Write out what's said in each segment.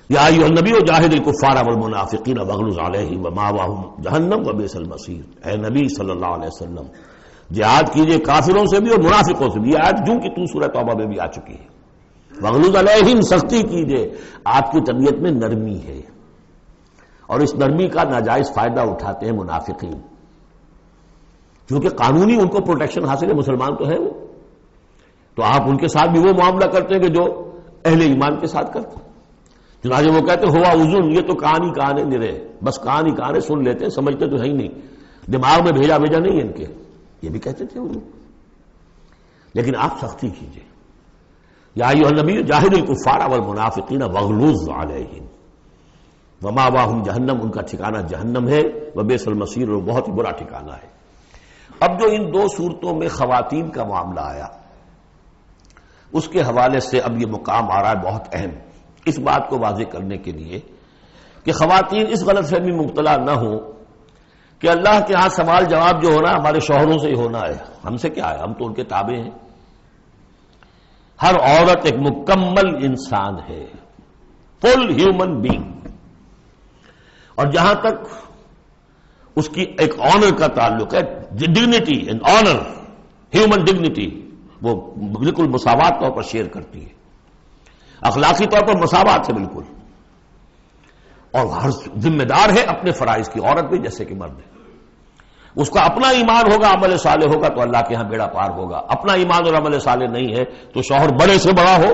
یا ایھا النبی جاہد الکفار والمنافقین واغلظ علیہم ومأواہم جہنم وبئس المصیر. اے نبی صلی اللہ علیہ وسلم جہاد کیجئے کافروں سے بھی اور منافقوں سے بھی. یہ آیت جو کہ تو سورہ توبہ میں بھی آ چکی ہے. واغلظ علیہم سختی کیجئے. آپ کی طبیعت میں نرمی ہے اور اس نرمی کا ناجائز فائدہ اٹھاتے ہیں منافقین، کیونکہ قانونی ان کو پروٹیکشن حاصل ہے، مسلمان تو ہے وہ، تو آپ ان کے ساتھ بھی وہ معاملہ کرتے ہیں کہ جو اہل ایمان کے ساتھ کرتے ہیں. چنانچہ وہ کہتے ہیں ہوا اذن، یہ تو کان ہی کان ہے نرے، بس کان ہی کان ہے، سن لیتے ہیں، سمجھتے تو ہے ہی نہیں، دماغ میں بھیجا نہیں ہے ان کے. یہ بھی کہتے تھے وہ لوگ. لیکن آپ سختی کیجئے. یا ایھا النبی جاہد الکفار والمنافقین واغلظ علیہم ومأواہم جہنم. ان کا ٹھکانہ جہنم ہے، وبئس المصیر، اور بہت ہی برا ٹھکانہ ہے. اب جو ان دو صورتوں میں خواتین کا معاملہ آیا، اس کے حوالے سے اب یہ مقام آ رہا ہے بہت اہم، اس بات کو واضح کرنے کے لیے کہ خواتین اس غلط فہمی میں مبتلا نہ ہوں کہ اللہ کے ہاں سوال جواب جو ہونا ہمارے شوہروں سے ہی ہونا ہے، ہم سے کیا ہے، ہم تو ان کے تابع ہیں. ہر عورت ایک مکمل انسان ہے، فل ہیومن بینگ، اور جہاں تک اس کی ایک آنر کا تعلق ہے، dignity and honour, human dignity, وہ بالکل مساوات طور پر شیئر کرتی ہے، اخلاقی طور پر مساوات ہے بالکل، اور ہر ذمہ دار ہے اپنے فرائض کی، عورت بھی جیسے کہ مرد ہے. اس کا اپنا ایمان ہوگا، عمل صالح ہوگا تو اللہ کے ہاں بیڑا پار ہوگا. اپنا ایمان اور عمل صالح نہیں ہے تو شوہر بڑے سے بڑا ہو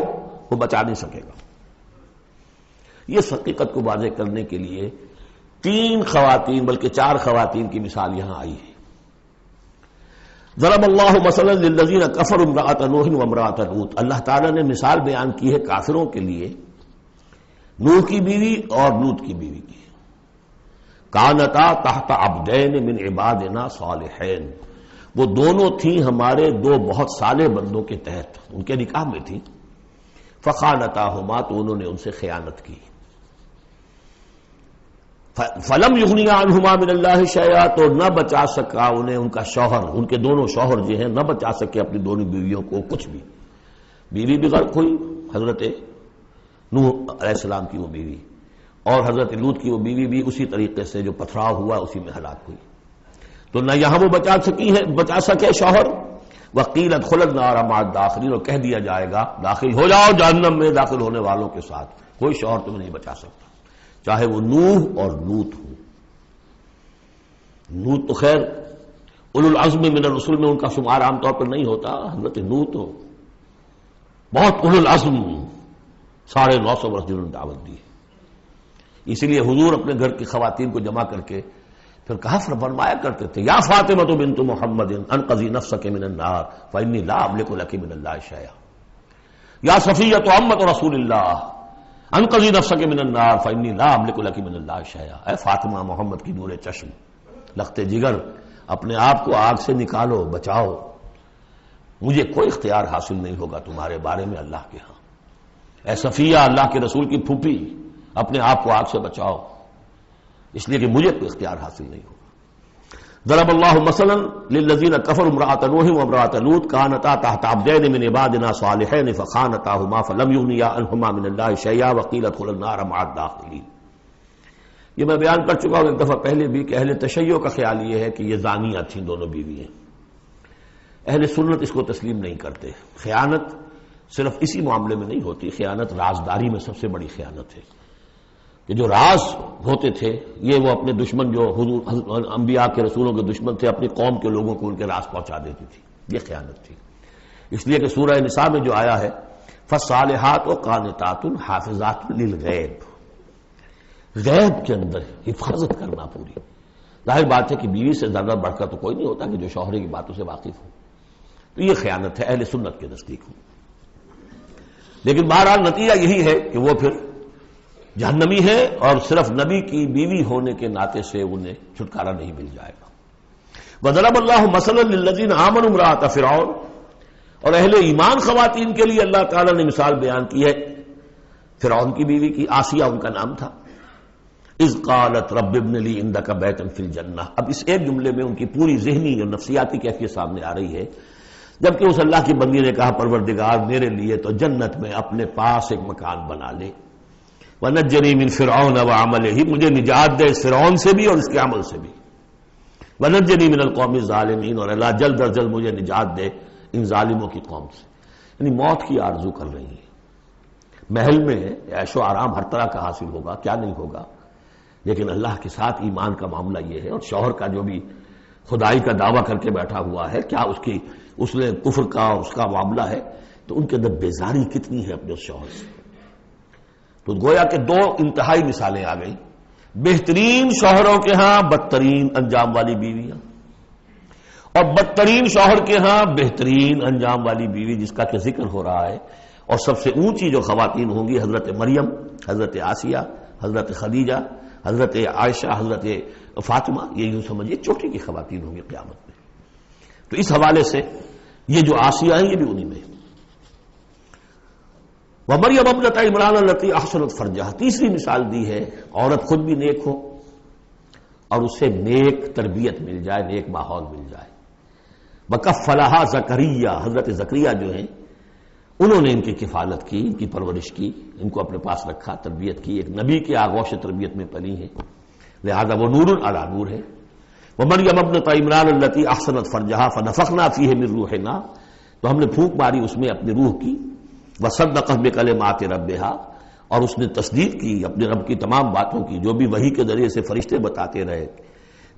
وہ بچا نہیں سکے گا. یہ حقیقت کو واضح کرنے کے لیے 3 خواتین بلکہ 4 خواتین کی مثال یہاں آئی ہے. ضرب اللہ مثلا للذین کفروا امرأۃ نوح وامرأۃ لوط. اللہ تعالیٰ نے مثال بیان کی ہے کافروں کے لیے نوح کی بیوی اور لوط کی بیوی کی. کانتا تحت عبدین من عبادنا صالحین، وہ دونوں تھیں ہمارے 2 بہت صالح بندوں کے تحت، ان کے نکاح میں تھی. فخانتاہما، تو انہوں نے ان سے خیانت کی. فلم یغنیا عنہما من اللہ شیئا، تو نہ بچا سکا انہیں ان کا شوہر، ان کے دونوں شوہر جو ہیں نہ بچا سکے اپنی دونوں بیویوں کو کچھ بھی. بیوی بھی غرق ہوئی، حضرت نوح علیہ السلام کی وہ بیوی، اور حضرت لوط کی وہ بیوی بھی اسی طریقے سے جو پتھراؤ ہوا اسی میں ہلاک ہوئی. تو نہ یہاں وہ بچا سکے شوہر. وقیل ادخلوا النار مع الداخلین، اور کہہ دیا جائے گا داخل ہو جاؤ جہنم میں داخل ہونے والوں کے ساتھ، کوئی شوہر تمہیں نہیں بچا سکتا، چاہے وہ نوح اور لوط ہو. لوط تو خیر اولو العزم من الرسل میں ان کا شمار عام طور پر نہیں ہوتا، حضرت لوط تو بہت اولو العزم، 950 برس جنہوں نے دعوت دی. اسی لیے حضور اپنے گھر کی خواتین کو جمع کر کے پھر کہا فرمایا کرتے تھے یا فاطمہ بنت محمد انقذی نفسک من النار فانی لا املک لک من اللہ شیئا، یا صفیہ عمۃ رسول اللہ انقذی نفسک من النار فانی لا املک لک من اللہ شیئا. اے فاطمہ محمد کی نور چشم، لخت جگر، اپنے آپ کو آگ سے نکالو، بچاؤ، مجھے کوئی اختیار حاصل نہیں ہوگا تمہارے بارے میں اللہ کے ہاں. اے صفیہ، اللہ کے رسول کی پھوپھی، اپنے آپ کو آگ سے بچاؤ، اس لیے کہ مجھے کوئی اختیار حاصل نہیں ہوگا. ضرب اللہ مثلا للذین کفروا امرأۃ نوح وامرأۃ لوط کانتا تحت عبدین من عبادنا صالحین فخانتاہما فلم یغنیا عنہما من اللہ شیئا وقیل ادخلوا النار مع الداخلین. یہ میں بیان کر چکا ہوں ایک دفعہ پہلے بھی کہ اہل تشیع کا خیال یہ ہے کہ یہ زانیہ تھیں دونوں بیویاں. اہل سنت اس کو تسلیم نہیں کرتے. خیانت صرف اسی معاملے میں نہیں ہوتی، خیانت رازداری میں سب سے بڑی خیانت ہے کہ جو راز ہوتے تھے یہ وہ اپنے دشمن جو حضور انبیاء کے رسولوں کے دشمن تھے اپنی قوم کے لوگوں کو ان کے راز پہنچا دیتی تھی. یہ خیانت تھی. اس لیے کہ سورہ نساء میں جو آیا ہے فالصالحات قانتات حافظات للغیب، غیب کے اندر حفاظت کرنا پوری. ظاہر بات ہے کہ بیوی سے زیادہ بڑھ کر تو کوئی نہیں ہوتا کہ جو شوہر کی باتوں سے واقف ہو. تو یہ خیانت ہے اہل سنت کے نزدیک. لیکن بہرحال نتیجہ یہی ہے کہ وہ پھر جہنمی ہے اور صرف نبی کی بیوی ہونے کے ناطے سے انہیں چھٹکارا نہیں مل جائے گا. وضرب اللہ مثلا للذین آمنوا امرأۃ فرعون، اور اہل ایمان خواتین کے لیے اللہ تعالیٰ نے مثال بیان کی ہے فرعون کی بیوی کی، آسیہ ان کا نام تھا. اذ قالت رب ابن لی عندک بیتا فی الجنہ. اب اس ایک جملے میں ان کی پوری ذہنی اور نفسیاتی کیفیت سامنے آ رہی ہے. جبکہ اس اللہ کی بندی نے کہا پروردگار میرے لیے تو جنت میں اپنے پاس ایک مکان بنا لے. وَنَجِّنِي مِن فِرْعَوْنَ وَعَمَلِهِ، مجھے نجات دے اس فرعون سے بھی اور اس کے عمل سے بھی. وَنَجِّنِي مِنَ الْقَوْمِ الظَّالِمِينَ، اور اللہ جلد از جلد مجھے نجات دے ان ظالموں کی قوم سے. یعنی موت کی آرزو کر رہی ہے. محل میں عیش و آرام ہر طرح کا حاصل ہوگا، کیا نہیں ہوگا، لیکن اللہ کے ساتھ ایمان کا معاملہ یہ ہے. اور شوہر کا جو بھی خدائی کا دعویٰ کر کے بیٹھا ہوا ہے، کیا اس نے کفر کا اور اس کا معاملہ ہے، تو ان کے اندر بیزاری کتنی ہے اپنے اس شوہر سے. تو گویا کہ دو انتہائی مثالیں آ گئی. بہترین شوہروں کے ہاں بدترین انجام والی بیویاں، اور بدترین شوہر کے ہاں بہترین انجام والی بیوی جس کا کہ ذکر ہو رہا ہے. اور سب سے اونچی جو خواتین ہوں گی حضرت مریم، حضرت آسیہ، حضرت خدیجہ، حضرت عائشہ، حضرت فاطمہ، یہ یوں سمجھیے چوٹی کی خواتین ہوں گی قیامت میں. تو اس حوالے سے یہ جو آسیہ ہیں یہ بھی انہی میں. وَمَرْيَمَ ابْنَتَ عِمْرَانَ الَّتِي أَحْصَنَتْ فَرْجَهَا، تیسری مثال دی ہے عورت خود بھی نیک ہو اور اسے نیک تربیت مل جائے، نیک ماحول مل جائے. وَكَفَّلَهَا زَكَرِيَّا، حضرت زکریا جو ہیں انہوں نے ان کی کفالت کی، ان کی پرورش کی، ان کو اپنے پاس رکھا، تربیت کی. ایک نبی کے آغوش تربیت میں پلی ہے، لہذا وہ نور علی نور ہے. وَمَرْيَمَ ابْنَتَ عِمْرَانَ الَّتِي أَحْصَنَتْ فَرْجَهَا فَنَفَخْنَا فِيهِ مِن رُوحِنَا، تو ہم نے پھونک ماری اس میں اپنی روح کی. وَصَدَّقَتْ بِكَلِمَاتِ رَبِّهَا، اور اس نے تصدیق کی اپنے رب کی تمام باتوں کی جو بھی وحی کے ذریعے سے فرشتے بتاتے رہے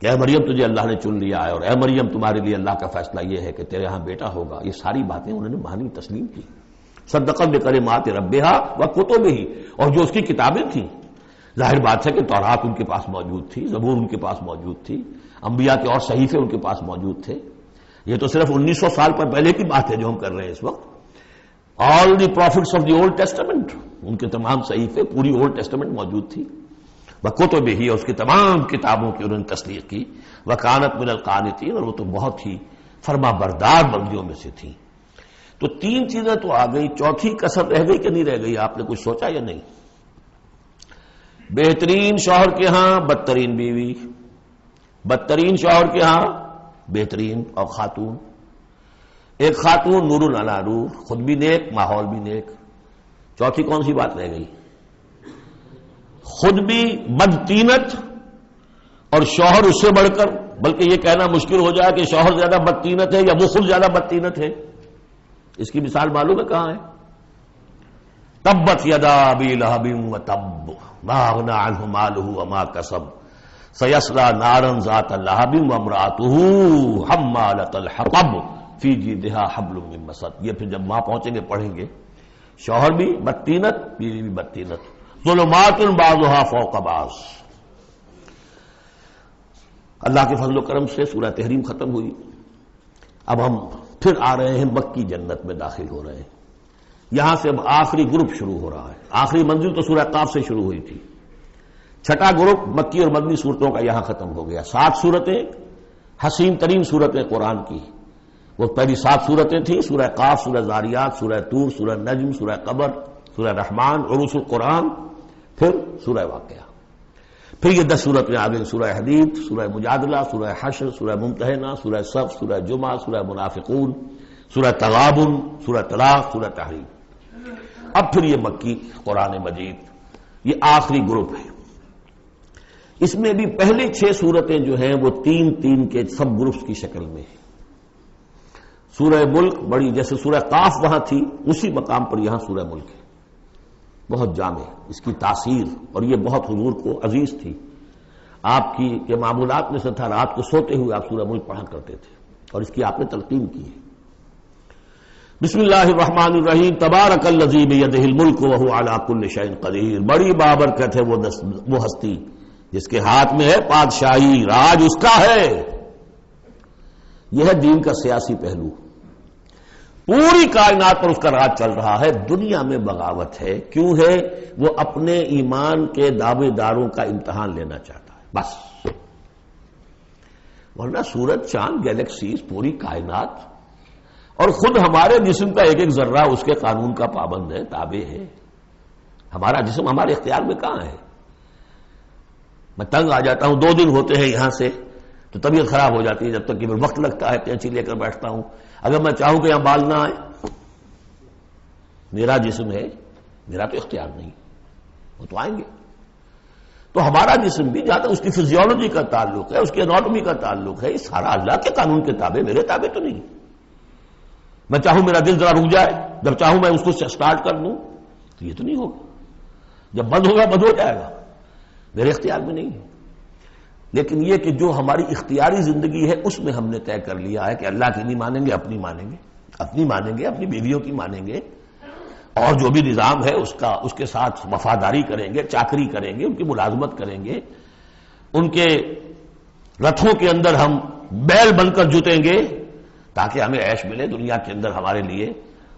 کہ اے مریم تجھے اللہ نے چن لیا ہے، اور اے مریم تمہارے لیے اللہ کا فیصلہ یہ ہے کہ تیرے ہاں بیٹا ہوگا. یہ ساری باتیں انہوں نے مانی، تسلیم کی. صدقت بکلمات ربہا وکتبہ، اور جو اس کی کتابیں تھیں، ظاہر بات ہے کہ تورات ان کے پاس موجود تھی، زبور ان کے پاس موجود تھی، انبیاء کے اور صحیفے ان کے پاس موجود تھے. یہ تو صرف 1900 سال پر پہلے کی بات ہے جو ہم کر رہے ہیں اس وقت. All the prophets of the Old Testament, ان کے تمام صحیفے، پوری اولڈ ٹیسٹمنٹ موجود تھی. وکتبہ، اور اس کی تمام کتابوں کی انہوں نے تصدیق کی. وکانت من القانتین، اور وہ تو بہت ہی فرما بردار بندیوں میں سے تھیں. تو تین چیزیں تو آ گئی، چوتھی کسر رہ گئی کہ نہیں رہ گئی؟ آپ نے کچھ سوچا یا نہیں؟ بہترین شوہر کے ہاں بدترین بیوی، بدترین شوہر کے ہاں بہترین اور خاتون. ایک خاتون نور علی نور، خود بھی نیک، ماحول بھی نیک. چوتھی کون سی بات رہ گئی؟ خود بھی بدتینت اور شوہر اس سے بڑھ کر، بلکہ یہ کہنا مشکل ہو جائے کہ شوہر زیادہ بدتینت ہے یا وہ خود زیادہ بدتینت ہے. اس کی مثال معلوم ہے کہاں ہے؟ تبت یدا ابی لہب وتب ما اغنی عنہ مالہ وما کسب سیصلی نارا ذات لہب وامرأتہ حمالۃ الحطب فی جیدہا حبل من مسد. یہ پھر جب وہاں پہنچیں گے پڑھیں گے. شوہر بھی بدتینت، بیوی بھی بدتینت. ظلمات بعضها فوق بعض. اللہ کے فضل و کرم سے سورہ تحریم ختم ہوئی. اب ہم پھر آ رہے ہیں مکی جنت میں داخل ہو رہے ہیں. یہاں سے اب آخری گروپ شروع ہو رہا ہے. آخری منزل تو سورہ قاف سے شروع ہوئی تھی. چھٹا گروپ مکی اور مدنی صورتوں کا یہاں ختم ہو گیا. 7 صورتیں، حسین ترین صورتیں قرآن کی. وہ پہلی 7 صورتیں تھیں، سورہ قاف، سورہ زاریات، سورہ طور، سورہ نجم، سورہ قمر، سورہ رحمان، عروس القرآن، پھر سورہ واقعہ. پھر یہ 10 صورتیں آ گئی، سورہ حدید، سورہ مجادلہ، سورہ حشر، سورہ ممتحنہ، سورہ صف، سورہ جمعہ، سورہ منافقون، سورہ تغابن، سورہ طلاق، سورہ تحریم. اب پھر یہ مکی قرآن مجید، یہ آخری گروپ ہے. اس میں بھی پہلے 6 صورتیں جو ہیں وہ 3 کے سب گروپس کی شکل میں ہیں. سورہ ملک بڑی، جیسے سورہ قاف وہاں تھی اسی مقام پر یہاں سورہ ملک ہے. بہت جامع اس کی تاثیر، اور یہ بہت حضور کو عزیز تھی. آپ کی کے معمولات میں سے تھا رات کو سوتے ہوئے آپ سورہ ملک پڑھا کرتے تھے، اور اس کی آپ نے تلقین کی ہے. بسم اللہ الرحمن الرحیم. تبارک الذی بیدہ الملک وہو علی کل شیء قدیر. بڑی بابرکت ہے وہ ہستی جس کے ہاتھ میں ہے بادشاہی، راج اس کا ہے. یہ ہے دین کا سیاسی پہلو. پوری کائنات پر اس کا راج چل رہا ہے. دنیا میں بغاوت ہے. کیوں ہے؟ وہ اپنے ایمان کے دعوے داروں کا امتحان لینا چاہتا ہے بس. ورنہ سورج، چاند، گیلیکسیز، پوری کائنات اور خود ہمارے جسم کا ایک ذرہ اس کے قانون کا پابند ہے، تابع ہے. ہمارا جسم ہمارے اختیار میں کہاں ہے؟ میں تنگ آ جاتا ہوں، 2 دن ہوتے ہیں یہاں سے تو طبیعت خراب ہو جاتی ہے، جب تک کہ وقت لگتا ہے کینچی لے کر بیٹھتا ہوں. اگر میں چاہوں کہ یہاں بال نہ آئے، میرا جسم ہے، میرا تو اختیار نہیں. وہ تو آئیں گے. تو ہمارا جسم بھی جہاں تک اس کی فزیولوجی کا تعلق ہے، اس کی اناٹومی کا تعلق ہے، یہ سارا اللہ کے قانون کے تابع، میرے تابع تو نہیں. میں چاہوں میرا دل ذرا رک جائے، جب چاہوں میں اس کو سٹارٹ کر دوں، تو یہ تو نہیں ہوگا. جب بند ہوگا بند ہو جائے گا، میرے اختیار میں نہیں ہے. لیکن یہ کہ جو ہماری اختیاری زندگی ہے اس میں ہم نے طے کر لیا ہے کہ اللہ کی نہیں مانیں گے، اپنی مانیں گے، اپنی مانیں گے، اپنی بیویوں کی مانیں گے، اور جو بھی نظام ہے اس کے ساتھ وفاداری کریں گے، چاکری کریں گے، ان کی ملازمت کریں گے، ان کے رتھوں کے اندر ہم بیل بن کر جتیں گے تاکہ ہمیں عیش ملے، دنیا کے اندر ہمارے لیے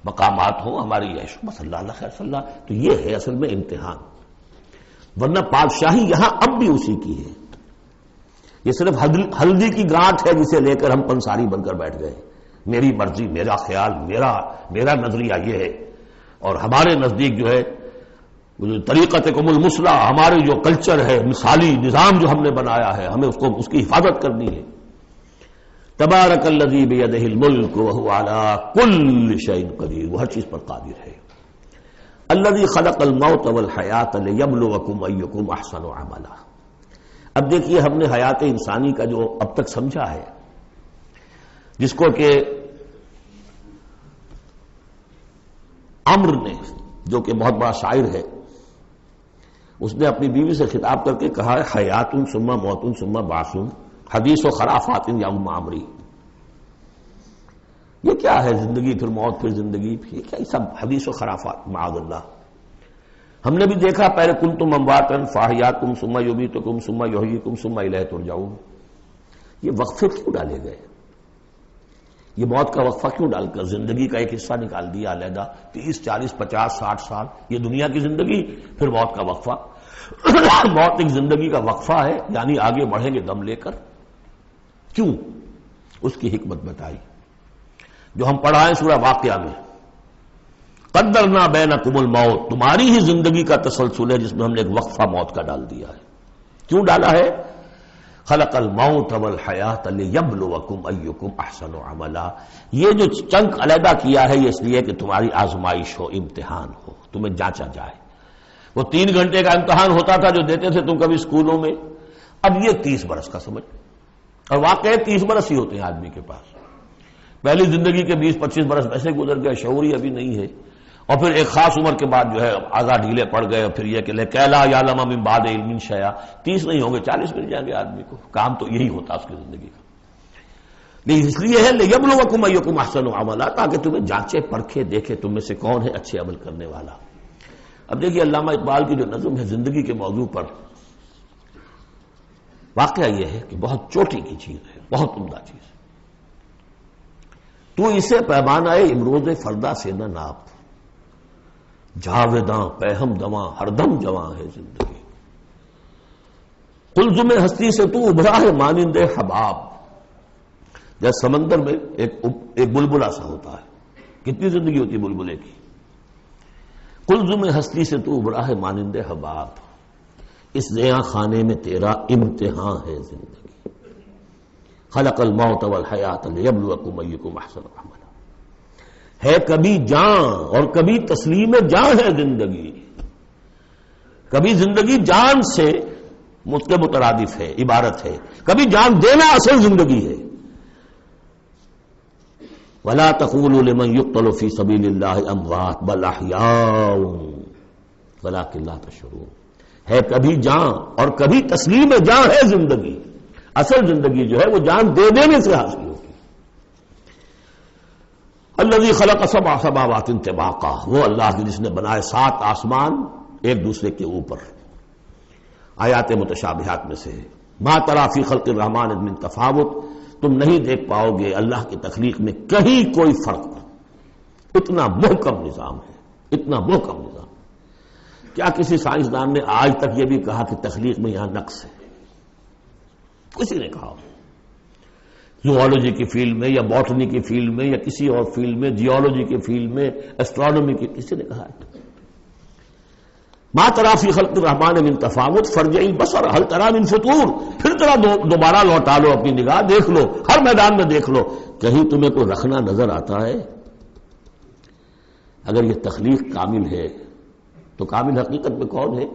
مقامات ہوں، ہماری عیش. بس اللہ خیر صلی اللہ. تو یہ ہے اصل میں امتحان. ورنہ بادشاہی یہاں اب بھی اسی کی ہے. یہ صرف ہلدی کی گانٹھ ہے جسے لے کر ہم پنساری بن کر بیٹھ گئے. میری مرضی، میرا خیال، میرا نظریہ یہ ہے. اور ہمارے نزدیک جو ہے طریقت کم المثلی، ہمارے جو کلچر ہے، مثالی نظام جو ہم نے بنایا ہے، ہمیں اس کی حفاظت کرنی ہے. تبارک الذی بیدہ الملک وہو علی کل شیء قدیر، وہ ہر چیز پر قادر ہے. الذی خلق الموت والحیات لیبلوکم ایکم احسن عملا. اب دیکھیے ہم نے حیات انسانی کا جو اب تک سمجھا ہے، جس کو کہ عمر نے، جو کہ بہت بڑا شاعر ہے، اس نے اپنی بیوی سے خطاب کر کے کہا ہے حیات ثم موت ثم بعث حدیث و خرافات یا عمری. یہ کیا ہے؟ زندگی پھر موت پھر زندگی، یہ کیا سب حدیث و خرافات معاذ اللہ. ہم نے بھی دیکھا پہلے کنتم امواتا فاحیاکم ثم یمیتکم ثم یحییکم ثم الیہ ترجعون. یہ وقفے کیوں ڈالے گئے؟ یہ موت کا وقفہ کیوں ڈال کر زندگی کا ایک حصہ نکال دیا علیحدہ؟ 30 40 50 60 سال یہ دنیا کی زندگی، پھر موت کا وقفہ. موت ایک زندگی کا وقفہ ہے، یعنی آگے بڑھیں گے دم لے کر. کیوں؟ اس کی حکمت بتائی جو ہم پڑھائیں سورہ واقعہ میں. قدرنا بینکم الموت، تمہاری ہی زندگی کا تسلسل ہے جس میں ہم نے ایک وقفہ موت کا ڈال دیا ہے. کیوں ڈالا ہے؟ خلق الموت والحیات لیبلوکم ایکم احسن عملا. یہ جو چنک علیحدہ کیا ہے یہ اس لیے کہ تمہاری آزمائش ہو، امتحان ہو، تمہیں جانچا جائے. وہ 3 گھنٹے کا امتحان ہوتا تھا جو دیتے تھے تم کبھی اسکولوں میں، اب یہ 30 برس کا سمجھ. اور واقعی 30 برس ہی ہوتے ہیں آدمی کے پاس. پہلی زندگی کے 20-25 برس ویسے گزر گئے، شعور ہی ابھی نہیں ہے. اور پھر ایک خاص عمر کے بعد جو ہے اعضاء ڈھیلے پڑ گئے، اور پھر یہ کہ لا یعلم من بعد علم شیئا. 30 نہیں ہوں گے 40 مل جائیں گے آدمی کو. کام تو یہی ہوتا اس کی زندگی کا. لیکن اس لیے ہے لیبلوکم ایکم احسن عملا، تاکہ تمہیں جانچے پرکھے دیکھے تم میں سے کون ہے اچھے عمل کرنے والا. اب دیکھیے علامہ اقبال کی جو نظم ہے زندگی کے موضوع پر، واقعہ یہ ہے کہ بہت چوٹی کی چیز ہے، بہت عمدہ چیز. تو اسے پیمانہ امروز فردا سے نہ ناپ، جاویداں پہم دواں ہر دم جواں ہے زندگی. قلزم ہستی سے تو ابھرا ہے مانند حباب. جیسے سمندر میں ایک بلبلا سا ہوتا ہے. کتنی زندگی ہوتی ہے بلبلے کی؟ قلزم ہستی سے تو ابھرا ہے مانند حباب، اس زیاں خانے میں تیرا امتحان ہے زندگی. خلق الموت والحیات لیبلوکم ایکم احسن عملا. ہے کبھی جان اور کبھی تسلیم جان ہے زندگی. کبھی زندگی جان سے مترادف ہے، عبارت ہے. کبھی جان دینا اصل زندگی ہے. وَلَا تَقُولُوا لِمَنْ يُقْتَلُ فِي سَبِيلِ اللَّهِ أَمْوَاتٌ بَلْ أَحْيَاءٌ وَلَٰكِن لَا تَشْعُرُونَ. ہے کبھی جان اور کبھی تسلیم جان ہے زندگی. اصل زندگی جو ہے وہ جان دے دینے سے حاصل ہوگی. الذی خلق 7 سماوات طباقا، وہ اللہ جس نے بنائے 7 آسمان ایک دوسرے کے اوپر. آیات متشابہات میں سے ہے. ما تری فی خلق الرحمن من تفاوت، تم نہیں دیکھ پاؤ گے اللہ کی تخلیق میں کہیں کوئی فرق. اتنا محکم نظام ہے، اتنا محکم نظام. کیا کسی سائنسدان نے آج تک یہ بھی کہا کہ تخلیق میں یہاں نقص ہے؟ کسی نے کہا؟ زوالوجی کی فیلڈ میں یا باٹنی کی فیلڈ میں یا کسی اور فیلڈ میں، جیولوجی کی فیلڈ میں، ایسٹرونومی کی، کسی نے کہا ہے؟ ما تری فی خلق الرحمن من تفاوت فارجع البصر هل تری من فطور. پھر ذرا دوبارہ لوٹا لو اپنی نگاہ، دیکھ لو، ہر میدان میں دیکھ لو، کہیں تمہیں کوئی رکھنا نظر آتا ہے؟ اگر یہ تخلیق کامل ہے تو کامل حقیقت میں کون ہے؟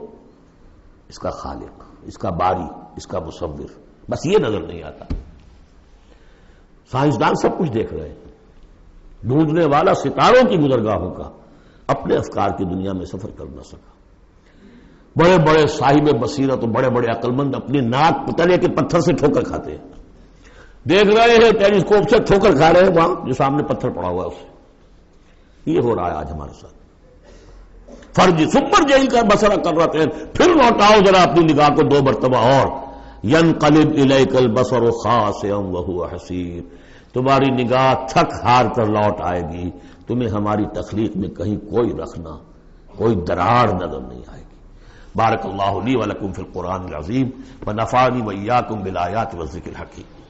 اس کا خالق، اس کا باری، اس کا مصور، بس یہ نظر نہیں آتا۔ سائنسدان سب کچھ دیکھ رہے ہیں، ڈھونڈنے والا ستاروں کی گزرگاہوں کا اپنے افکار کی دنیا میں سفر کر نہ سکا۔ بڑے بڑے صاحب بصیرت اور بڑے بڑے عقل مند اپنی ناک تلے کے پتھر سے ٹھوکر کھاتے ہیں، دیکھ رہے ہیں ٹیلیسکوپ سے ٹھوکر کھا رہے ہیں وہاں جو سامنے پتھر پڑا ہوا ہے اسے۔ یہ ہو رہا ہے آج ہمارے ساتھ۔ فرض سپر جیل کا مسئلہ کر رہے ہیں، پھر لوٹاؤ ذرا اپنی نگاہ کو دو مرتبہ اور، ینقلب الیک البصر خاسئا وہو حسیر، تمہاری نگاہ تھک ہار کر لوٹ آئے گی، تمہیں ہماری تخلیق میں کہیں کوئی رکھنا، کوئی دراڑ نظر نہیں آئے گی۔ بارک اللہ لی ولکم فی القرآن العظیم ونفعنی وإیاکم بالآیات والذکر الحکیم۔